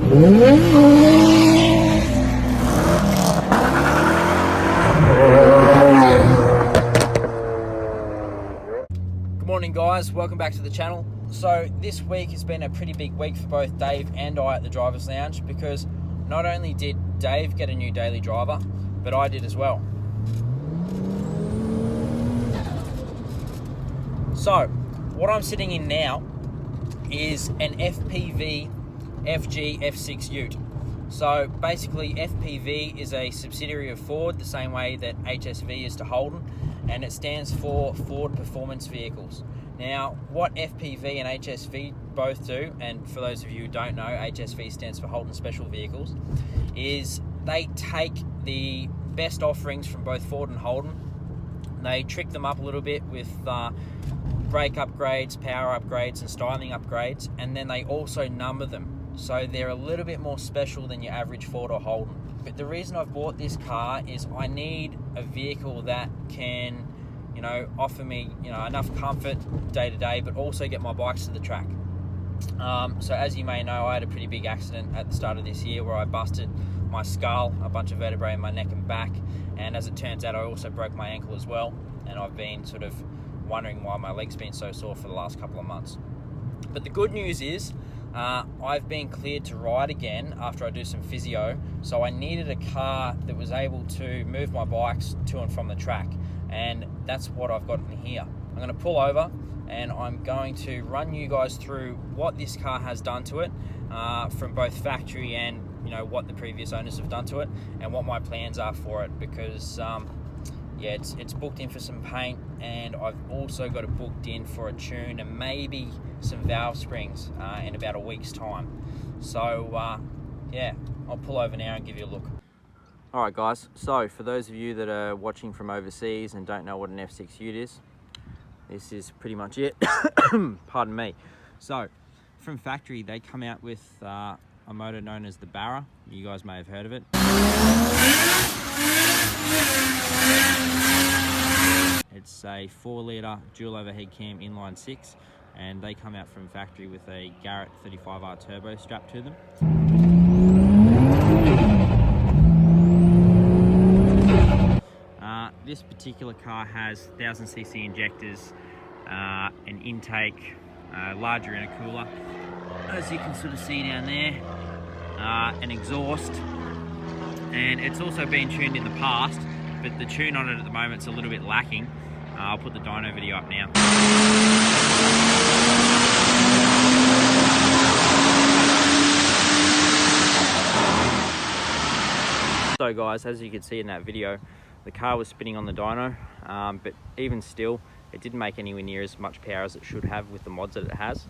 Good morning guys, welcome back to the channel. So this week has been a pretty big week for both Dave and I at the Driver's Lounge, because not only did Dave get a new daily driver, but I did as well. So what I'm sitting in now is an FPV FG F6 Ute. So basically FPV is a subsidiary of Ford, the same way that HSV is to Holden, and it stands for Ford Performance Vehicles. Now what FPV and HSV both do, and for those of you who don't know, HSV stands for Holden Special Vehicles, is they take the best offerings from both Ford and Holden, they trick them up a little bit with brake upgrades, power upgrades and styling upgrades, and then they also number them. So they're a little bit more special than your average Ford or Holden. But the reason I've bought this car is I need a vehicle that can, offer me, enough comfort day to day, but also get my bikes to the track. So as you may know, I had a pretty big accident at the start of this year where I busted my skull, a bunch of vertebrae in my neck and back, and as it turns out I also broke my ankle as well, and I've been sort of wondering why my leg's been so sore for the last couple of months. But the good news is I've been cleared to ride again after I do some physio, so I needed a car that was able to move my bikes to and from the track, and that's what I've got in here. I'm going to pull over and I'm going to run you guys through what this car has done to it from both factory and what the previous owners have done to it, and what my plans are for it, because yeah, it's booked in for some paint, and I've also got it booked in for a tune and maybe some valve springs in about a week's time. So yeah, I'll pull over now and give you a look. Alright guys, so for those of you that are watching from overseas and don't know what an F6 Ute is, this is pretty much it. Pardon me. So from factory they come out with a motor known as the Barra. You guys may have heard of it. It's a 4-litre dual overhead cam inline 6, and they come out from factory with a Garrett 35R turbo strapped to them. This particular car has 1000cc injectors, an intake, larger intercooler, as you can sort of see down there, an exhaust, and it's also been tuned in the past, but the tune on it at the moment is a little bit lacking. I'll put the dyno video up now. So guys, as you can see in that video, the car was spinning on the dyno, but even still, it didn't make anywhere near as much power as it should have with the mods that it has.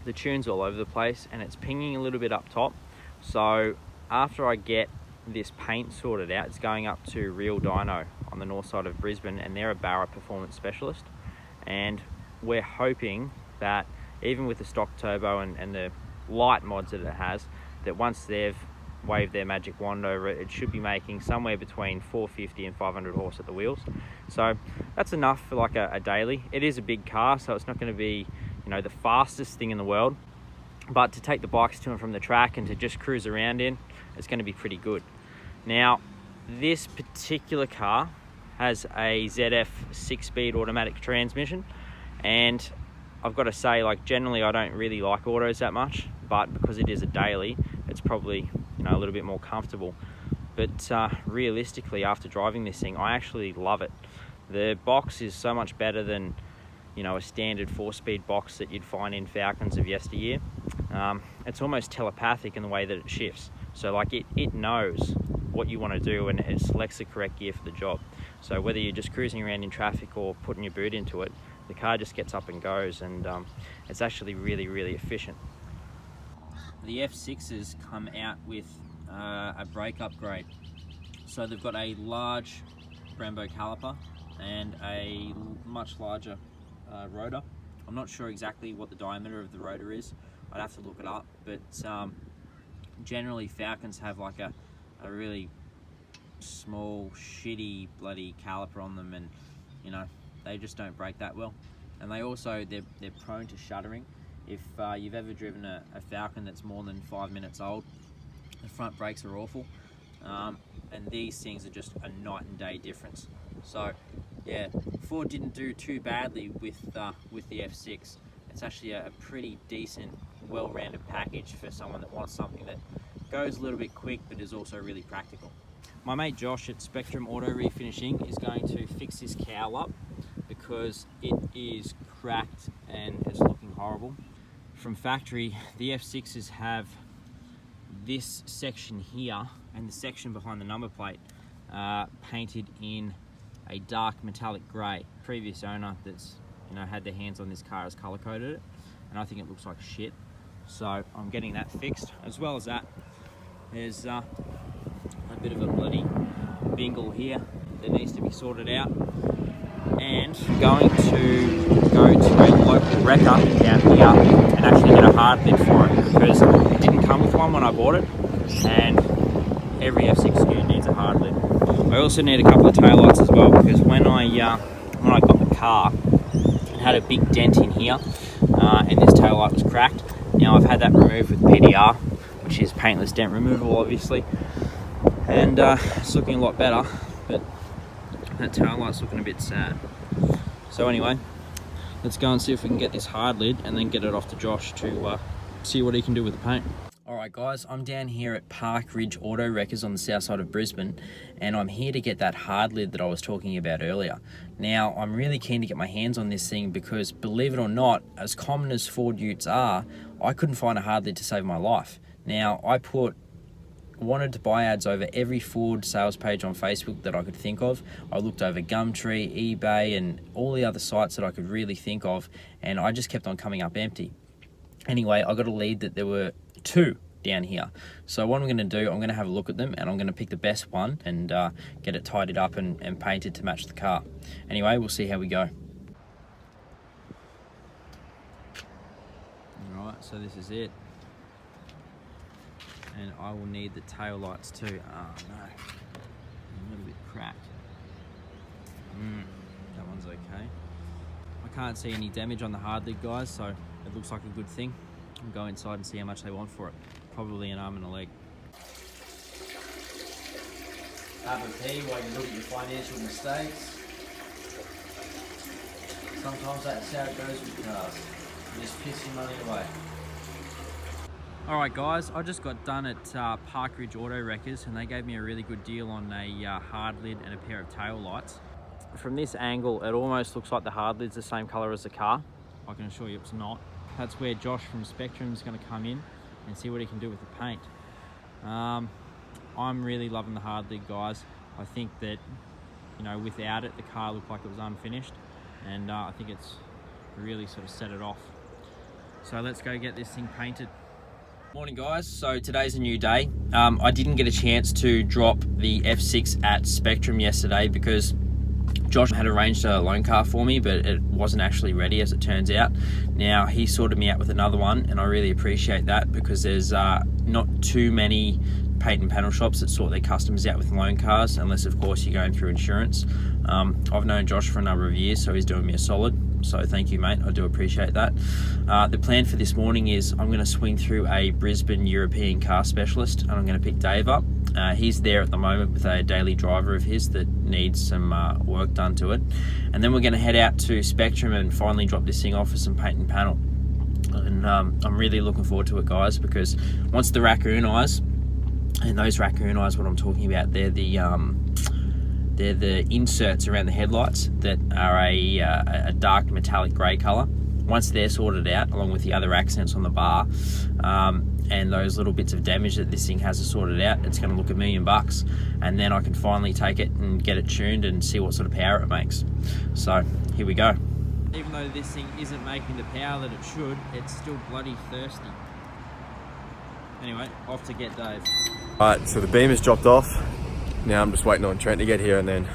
The tune's all over the place and it's pinging a little bit up top. So after I get this paint sorted out, it's going up to Real Dyno on the north side of Brisbane, and they're a Barra performance specialist, and we're hoping that even with the stock turbo and the light mods that it has, that once they've waved their magic wand over it, it should be making somewhere between 450 and 500 horse at the wheels. So that's enough for like a daily. It is a big car, so it's not going to be the fastest thing in the world, but to take the bikes to and from the track and to just cruise around in, it's going to be pretty good. Now this particular car has a ZF 6-speed automatic transmission, and I've got to say, like, generally I don't really like autos that much, but because it is a daily, it's probably a little bit more comfortable. But realistically, after driving this thing, I actually love it. The box is so much better than a standard 4-speed box that you'd find in Falcons of yesteryear. It's almost telepathic in the way that it shifts. So like it knows what you want to do, and it selects the correct gear for the job. So whether you're just cruising around in traffic or putting your boot into it, the car just gets up and goes, and it's actually really, really efficient. The F6s come out with a brake upgrade. So they've got a large Brembo caliper and a much larger rotor. I'm not sure exactly what the diameter of the rotor is. I'd have to look it up, but generally Falcons have like a really small, shitty, bloody caliper on them, and they just don't brake that well. And they're prone to shuddering If you've ever driven a Falcon that's more than 5 minutes old, the front brakes are awful, and these things are just a night and day difference. So yeah, Ford didn't do too badly with the F6. It's actually a pretty decent, well-rounded package for someone that wants something that goes a little bit quick but is also really practical. My mate Josh at Spectrum Auto Refinishing is going to fix this cowl up because it is cracked and it's looking horrible. From factory, the F6s have this section here and the section behind the number plate painted in a dark metallic grey. Previous owner that's had their hands on this car has colour coded it, and I think it looks like shit. So I'm getting that fixed. As well as that, there's a bit of a bloody bingle here that needs to be sorted out, and going to go to a local wrecker down here and actually get a hard lid for it, because it didn't come with one when I bought it, and every F6 unit needs a hard lid. I also need a couple of taillights as well, because when I got the car, it had a big dent in here, and this taillight was cracked. Now I've had that removed with PDR, which is paintless dent removal obviously, and it's looking a lot better, but that taillight's looking a bit sad. So anyway, let's go and see if we can get this hard lid and then get it off to Josh to see what he can do with the paint. Alright guys, I'm down here at Park Ridge Auto Wreckers on the south side of Brisbane, and I'm here to get that hard lid that I was talking about earlier. Now, I'm really keen to get my hands on this thing because, believe it or not, as common as Ford Utes are, I couldn't find a hard lid to save my life. Now, I wanted to buy ads over every Ford sales page on Facebook that I could think of. I looked over Gumtree, eBay, and all the other sites that I could really think of, and I just kept on coming up empty. Anyway, I got a lead that there were 2 down here. So what I'm going to do, I'm going to have a look at them, and I'm going to pick the best one and get it tidied up and painted to match the car. Anyway, we'll see how we go. Alright, so this is it. And I will need the tail lights too. Oh no, a little bit cracked. That one's okay. I can't see any damage on the hard lid, guys, so it looks like a good thing. I'll go inside and see how much they want for it. Probably an arm and a leg. Have a pee while you look at your financial mistakes. Sometimes that's how it goes with cars. You just piss your money away. Alright guys, I just got done at Park Ridge Auto Wreckers, and they gave me a really good deal on a hard lid and a pair of tail lights. From this angle, it almost looks like the hard lid's the same colour as the car. I can assure you it's not. That's where Josh from Spectrum is going to come in and see what he can do with the paint. I'm really loving the hard lid, guys. I think that, without it, the car looked like it was unfinished, and I think it's really sort of set it off. So let's go get this thing painted. Morning guys, so today's a new day. I didn't get a chance to drop the F6 at Spectrum yesterday because Josh had arranged a loan car for me, but it wasn't actually ready, as it turns out. Now, he sorted me out with another one, and I really appreciate that because there's not too many paint and panel shops that sort their customers out with loan cars, unless of course you're going through insurance. I've known Josh for a number of years, so he's doing me a solid. So thank you, mate. I do appreciate that. The plan for this morning is I'm going to swing through a Brisbane European car specialist, and I'm going to pick Dave up. He's there at the moment with a daily driver of his that needs some work done to it. And then we're going to head out to Spectrum and finally drop this thing off for some paint and panel. And I'm really looking forward to it, guys, because once the raccoon eyes, and those raccoon eyes, what I'm talking about, they're the inserts around the headlights that are a dark metallic grey colour. Once they're sorted out, along with the other accents on the bar, and those little bits of damage that this thing has sorted out, it's going to look $1 million, and then I can finally take it and get it tuned and see what sort of power it makes. So here we go. Even though this thing isn't making the power that it should, it's still bloody thirsty. Anyway, off to get Dave. Alright, so the beam has dropped off. Now I'm just waiting on Trent to get here, and then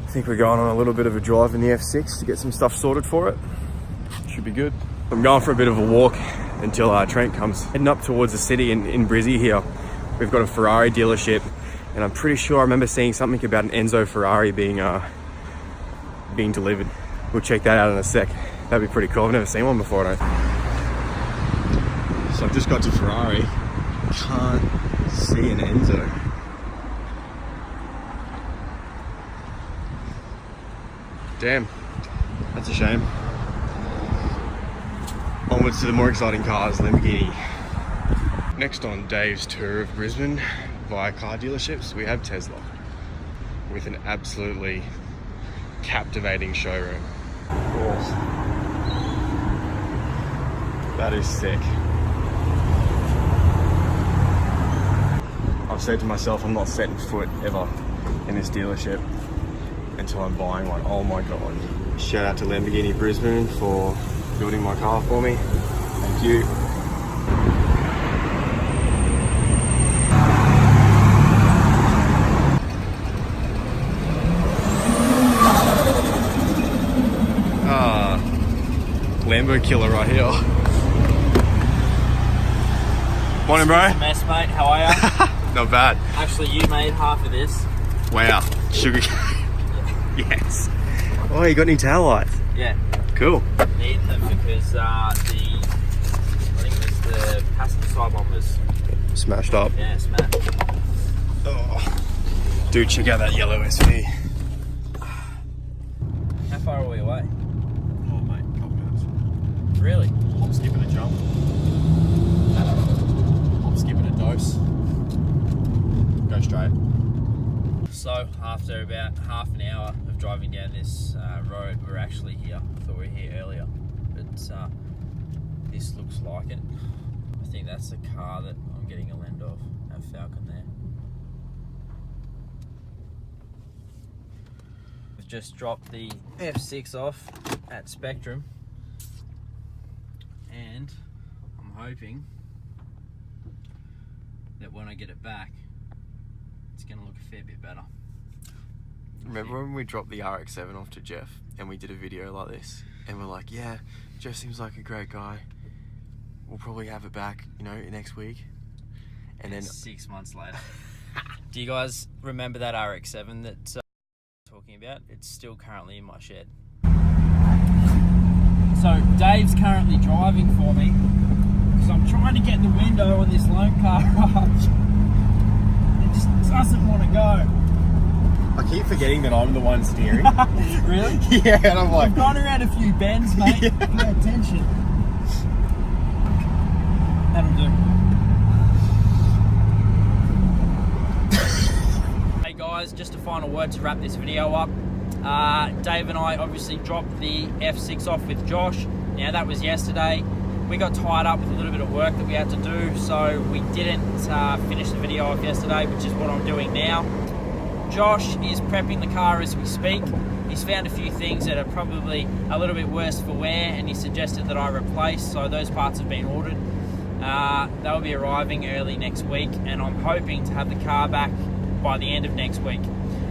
I think we're going on a little bit of a drive in the F6 to get some stuff sorted for it. Should be good. I'm going for a bit of a walk until Trent comes. Heading up towards the city in Brizzy here. We've got a Ferrari dealership, and I'm pretty sure I remember seeing something about an Enzo Ferrari being delivered. We'll check that out in a sec. That'd be pretty cool. I've never seen one before, I don't. So I've just got to Ferrari. Can't see an Enzo. Damn, that's a shame. Onwards to the more exciting cars, Lamborghini. Next on Dave's tour of Brisbane via car dealerships, we have Tesla with an absolutely captivating showroom. Oh, that is sick. I've said to myself, I'm not setting foot ever in this dealership until I'm buying one. Oh my god. Shout out to Lamborghini Brisbane for building my car for me. Thank you. Lambo killer right here. Morning, bro. Mess, mate. How are ya? Not bad. Actually, you made half of this. Wow. Sugar cane. Yes. Oh, you got any tail lights? Yeah. Cool. Need them because I think it was the passenger side one was Smashed up. yeah, smashed. Oh. Dude, check out that yellow SV. How far are we away? Oh, mate, couple minutes. Really? I'm skipping a jump. I'm skipping a dose. Go straight. So after about half an hour of driving down this road, we're actually here. I thought we were here earlier, but this looks like it. I think that's the car that I'm getting a lend of. That Falcon there. We've just dropped the F6 off at Spectrum, and I'm hoping that when I get it back, it's going to look a fair bit better. Remember when we dropped the RX-7 off to Jeff and we did a video like this and we're like, yeah, Jeff seems like a great guy. We'll probably have it back, you know, next week. And then 6 months later. Do you guys remember that RX-7 that I'm talking about? It's still currently in my shed. So Dave's currently driving for me because I'm trying to get the window on this loan car up. It just doesn't want to go. I keep forgetting that I'm the one steering. Really? Yeah, and I'm like... I've gone around a few bends, mate. Yeah. Pay attention. That'll do. Hey guys, just a final word to wrap this video up. Dave and I obviously dropped the F6 off with Josh. Now that was yesterday. We got tied up with a little bit of work that we had to do, so we didn't finish the video off yesterday, which is what I'm doing now. Josh is prepping the car as we speak. He's found a few things that are probably a little bit worse for wear, and he suggested that I replace, so those parts have been ordered. They'll be arriving early next week, and I'm hoping to have the car back by the end of next week.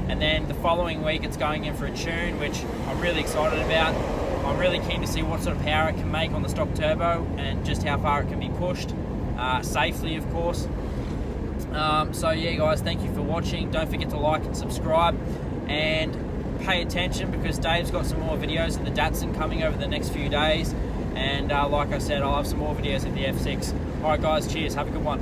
And then the following week it's going in for a tune, which I'm really excited about. I'm really keen to see what sort of power it can make on the stock turbo and just how far it can be pushed, safely of course. So yeah guys, thank you for watching. Don't forget to like and subscribe, and pay attention because Dave's got some more videos of the Datsun coming over the next few days, and like I said, I'll have some more videos of the F6. Alright guys, cheers, have a good one.